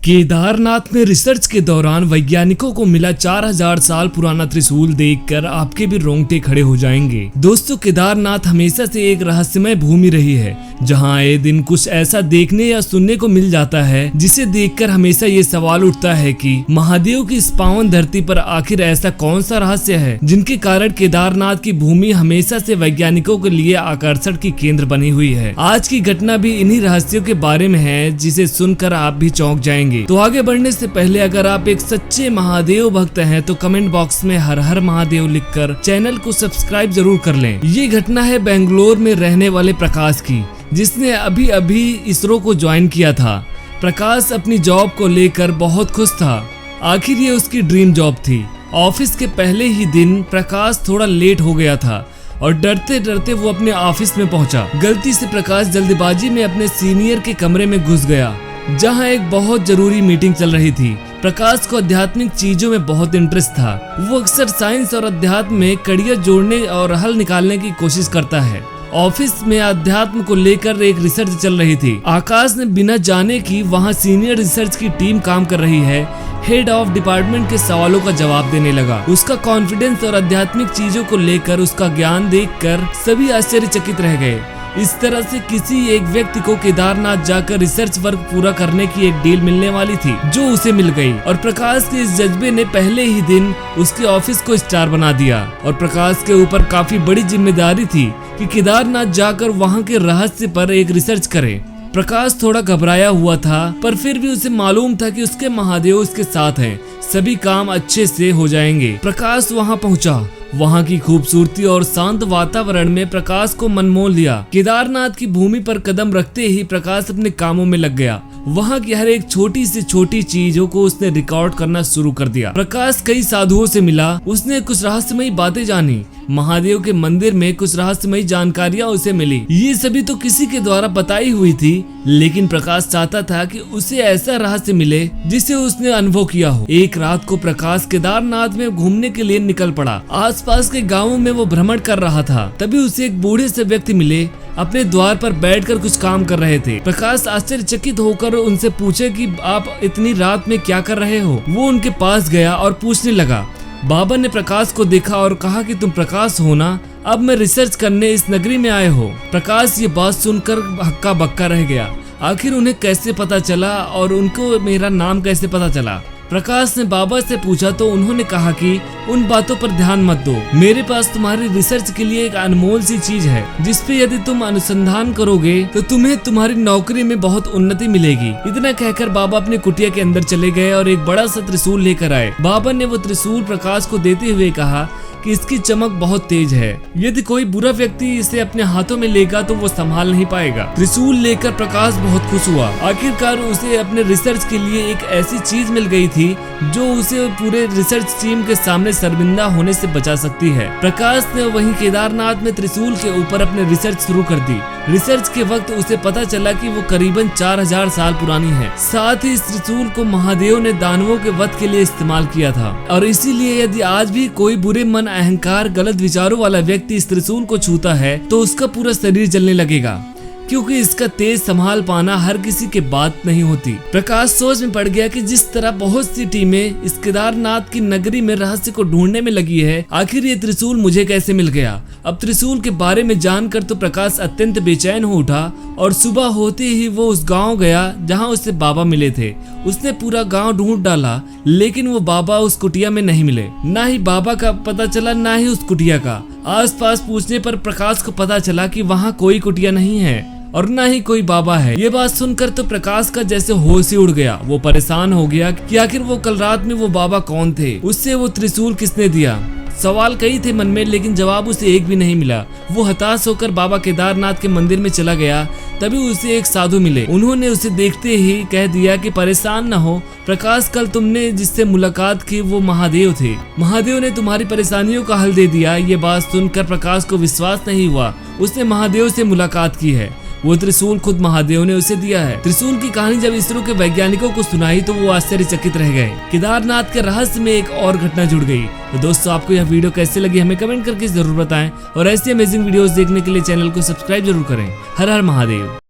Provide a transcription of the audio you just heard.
केदारनाथ में रिसर्च के दौरान वैज्ञानिकों को मिला 4000 साल पुराना त्रिशूल देखकर आपके भी रोंगटे खड़े हो जाएंगे। दोस्तों, केदारनाथ हमेशा से एक रहस्यमय भूमि रही है, जहां आए दिन कुछ ऐसा देखने या सुनने को मिल जाता है जिसे देखकर हमेशा ये सवाल उठता है कि महादेव की इस पावन धरती पर आखिर ऐसा कौन सा रहस्य है जिनके कारण केदारनाथ की भूमि हमेशा से वैज्ञानिकों के लिए आकर्षण की केंद्र बनी हुई है। आज की घटना भी इन्हीं रहस्यों के बारे में है, जिसे सुनकर आप भी चौंक जाएंगे। तो आगे बढ़ने से पहले अगर आप एक सच्चे महादेव भक्त हैं तो कमेंट बॉक्स में हर हर महादेव लिखकर चैनल को सब्सक्राइब जरूर कर लें। ये घटना है बेंगलोर में रहने वाले प्रकाश की, जिसने अभी अभी इसरो को ज्वाइन किया था। प्रकाश अपनी जॉब को लेकर बहुत खुश था, आखिर ये उसकी ड्रीम जॉब थी। ऑफिस के पहले ही दिन प्रकाश थोड़ा लेट हो गया था और डरते डरते वो अपने ऑफिस में पहुंचा। गलती से प्रकाश जल्दबाजी में अपने सीनियर के कमरे में घुस गया, जहां एक बहुत जरूरी मीटिंग चल रही थी। प्रकाश को आध्यात्मिक चीजों में बहुत इंटरेस्ट था। वो अक्सर साइंस और अध्यात्म में कड़ियां जोड़ने और हल निकालने की कोशिश करता है। ऑफिस में अध्यात्म को लेकर एक रिसर्च चल रही थी। आकाश ने बिना जाने कि वहां सीनियर रिसर्च की टीम काम कर रही है, हेड ऑफ डिपार्टमेंट के सवालों का जवाब देने लगा। उसका कॉन्फिडेंस और आध्यात्मिक चीजों को लेकर उसका ज्ञान देखकर सभी आश्चर्यचकित रह गए। इस तरह से किसी एक व्यक्ति को केदारनाथ जाकर रिसर्च वर्क पूरा करने की एक डील मिलने वाली थी, जो उसे मिल गई। और प्रकाश के इस जज्बे ने पहले ही दिन उसके ऑफिस को स्टार बना दिया। और प्रकाश के ऊपर काफी बड़ी जिम्मेदारी थी कि केदारनाथ जाकर वहां के रहस्य पर एक रिसर्च करे। प्रकाश थोड़ा घबराया हुआ था, पर फिर भी उसे मालूम था कि उसके महादेव उसके साथ हैं, सभी काम अच्छे से हो जाएंगे। प्रकाश वहां पहुंचा। वहां की खूबसूरती और शांत वातावरण में प्रकाश को मन मोह लिया। केदारनाथ की भूमि पर कदम रखते ही प्रकाश अपने कामों में लग गया। वहां की हर एक छोटी से छोटी चीजों को उसने रिकॉर्ड करना शुरू कर दिया। प्रकाश कई साधुओं से मिला, उसने कुछ रहस्यमयी बातें जानी। महादेव के मंदिर में कुछ रहस्यमयी जानकारियां उसे मिली। ये सभी तो किसी के द्वारा बताई हुई थी, लेकिन प्रकाश चाहता था कि उसे ऐसा रहस्य मिले जिसे उसने अनुभव किया हो। एक रात को प्रकाश केदारनाथ में घूमने के लिए निकल पड़ा। आसपास के गांवों में वो भ्रमण कर रहा था। तभी उसे एक बूढ़े से व्यक्ति मिले, अपने द्वार पर बैठकर कुछ काम कर रहे थे। प्रकाश आश्चर्यचकित होकर उनसे पूछे कि आप इतनी रात में क्या कर रहे हो। वो उनके पास गया और पूछने लगा। बाबा ने प्रकाश को देखा और कहा कि तुम प्रकाश हो ना, अब मैं रिसर्च करने इस नगरी में आए हो। प्रकाश ये बात सुनकर हक्का बक्का रह गया। आखिर उन्हें कैसे पता चला और उनको मेरा नाम कैसे पता चला। प्रकाश ने बाबा से पूछा तो उन्होंने कहा कि उन बातों पर ध्यान मत दो, मेरे पास तुम्हारी रिसर्च के लिए एक अनमोल सी चीज है, जिसपे यदि तुम अनुसंधान करोगे तो तुम्हें तुम्हारी नौकरी में बहुत उन्नति मिलेगी। इतना कहकर बाबा अपने कुटिया के अंदर चले गए और एक बड़ा सा त्रिशूल लेकर आए। बाबा ने वो त्रिशूल प्रकाश को देते हुए कहा कि इसकी चमक बहुत तेज है, यदि कोई बुरा व्यक्ति इसे अपने हाथों में लेगा तो वो संभाल नहीं पाएगा। त्रिशूल लेकर प्रकाश बहुत खुश हुआ। आखिरकार उसे अपने रिसर्च के लिए एक ऐसी चीज मिल गई थी जो उसे पूरे रिसर्च टीम के सामने शर्मिंदा होने से बचा सकती है। प्रकाश ने वहीं केदारनाथ में त्रिशूल के ऊपर अपने रिसर्च शुरू कर दी। रिसर्च के वक्त उसे पता चला कि वो करीबन 4000 साल पुरानी है। साथ ही इस त्रिशूल को महादेव ने दानवों के वध के लिए इस्तेमाल किया था, और इसीलिए यदि आज भी कोई बुरे मन, अहंकार, गलत विचारों वाला व्यक्ति इस त्रिशूल को छूता है तो उसका पूरा शरीर जलने लगेगा, क्योंकि इसका तेज संभाल पाना हर किसी के बात नहीं होती। प्रकाश सोच में पड़ गया कि जिस तरह बहुत सी टीमें इस केदारनाथ की नगरी में रहस्य को ढूंढने में लगी है, आखिर ये त्रिशूल मुझे कैसे मिल गया। अब त्रिशूल के बारे में जानकर तो प्रकाश अत्यंत बेचैन हो उठा और सुबह होते ही वो उस गांव गया जहां उससे बाबा मिले थे। उसने पूरा गांव ढूंढ डाला, लेकिन वो बाबा उस कुटिया में नहीं मिले। ना ही बाबा का पता चला, ना ही उस कुटिया का। आसपास पूछने पर प्रकाश को पता चला कि वहाँ कोई कुटिया नहीं है और ना ही कोई बाबा है। ये बात सुनकर तो प्रकाश का जैसे होश ही उड़ गया। वो परेशान हो गया कि आखिर वो कल रात में वो बाबा कौन थे, उससे वो त्रिशूल किसने दिया। सवाल कई थे मन में, लेकिन जवाब उसे एक भी नहीं मिला। वो हताश होकर बाबा केदारनाथ के मंदिर में चला गया। तभी उसे एक साधु मिले। उन्होंने उसे देखते ही कह दिया कि परेशान न हो प्रकाश, कल तुमने जिससे मुलाकात की वो महादेव थे। महादेव ने तुम्हारी परेशानियों का हल दे दिया। ये बात सुनकर प्रकाश को विश्वास नहीं हुआ। उसने महादेव से मुलाकात की है। वो त्रिशूल खुद महादेव ने उसे दिया है। त्रिशूल की कहानी जब इसरो के वैज्ञानिकों को सुनाई तो वो आश्चर्यचकित रह गए। केदारनाथ के रहस्य में एक और घटना जुड़ गई। तो दोस्तों, आपको यह वीडियो कैसे लगी हमें कमेंट करके जरूर बताएं, और ऐसी अमेजिंग वीडियोस देखने के लिए चैनल को सब्सक्राइब जरूर करें। हर हर महादेव।